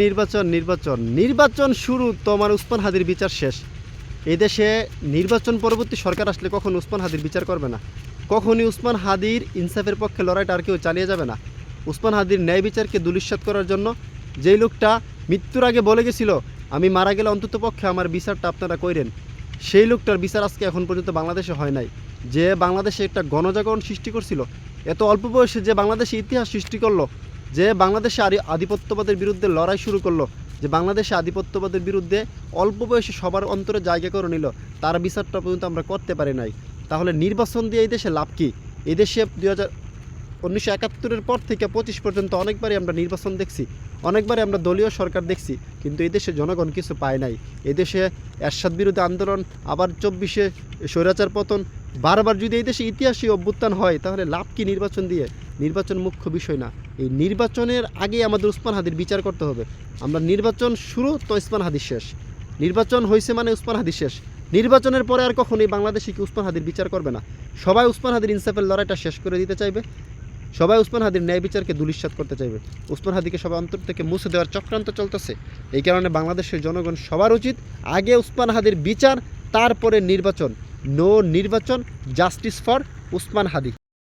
নির্বাচন নির্বাচন নির্বাচন শুরু তো আমার উসমান হাদির বিচার শেষ। এই দেশে নির্বাচন পরবর্তী সরকার আসলে কখন উসমান হাদির বিচার করবে না, কখনই উসমান হাদির ইনসাফের পক্ষে লড়াইটা আর কেউ চালিয়ে যাবে না। উসমান হাদির ন্যায় বিচারকে দুলিশ্বাত করার জন্য যেই লোকটা মৃত্যুর আগে বলে গেছিল আমি মারা গেলে অন্তত পক্ষে আমার বিচারটা আপনারা কইরেন, সেই লোকটার বিচার আজকে এখন পর্যন্ত বাংলাদেশে হয় নাই। যে বাংলাদেশে একটা গণজাগরণ সৃষ্টি করছিল, এত অল্প বয়সে যে বাংলাদেশে ইতিহাস সৃষ্টি করলো, যে বাংলাদেশে আধিপত্যবাদের বিরুদ্ধে লড়াই শুরু করলো, যে বাংলাদেশে আধিপত্যবাদের বিরুদ্ধে অল্প বয়সে সবার অন্তরে জায়গা করে নিল, তার বিচারটা পর্যন্ত আমরা করতে পারি নাই। তাহলে নির্বাচন দিয়ে এই দেশে লাভ কী? এই দেশে 1971-এর পর থেকে 25 পর্যন্ত অনেকবারই আমরা নির্বাচন দেখছি, অনেকবারই আমরা দলীয় সরকার দেখছি, কিন্তু এই দেশে জনগণ কিছু পায় নাই। এদেশে এরশাদ বিরোধী আন্দোলন, আবার 24-এ স্বৈরাচার পতন, বারবার যদি এই দেশে ইতিহাসে অভ্যুত্থান হয়, তাহলে লাভ কি নির্বাচন দিয়ে? নির্বাচন মুখ্য বিষয় না। এই নির্বাচনের আগে আমাদের উসমান হাদির বিচার করতে হবে। আমরা নির্বাচন শুরু তো উসমান হাদির শেষ, নির্বাচন হয়েছে মানে উসমান হাদির শেষ। নির্বাচনের পরে আর কখনোই বাংলাদেশে কি উসমান হাদির বিচার করবে না। সবাই উসমান হাদির ইনসাফের লড়াইটা শেষ করে দিতে চাইবে, সবাই উসমান হাদির ন্যায় বিচারকে দুলিশ্বাত করতে চাইবে। উসমান হাদিকে সবাই অন্তর থেকে মুছে দেওয়ার চক্রান্ত চলতেছে। এই কারণে বাংলাদেশের জনগণ সবার উচিত আগে উসমান হাদির বিচার, তারপরে নির্বাচন। নো নির্বাচন, জাস্টিস ফর উসমান হাদি।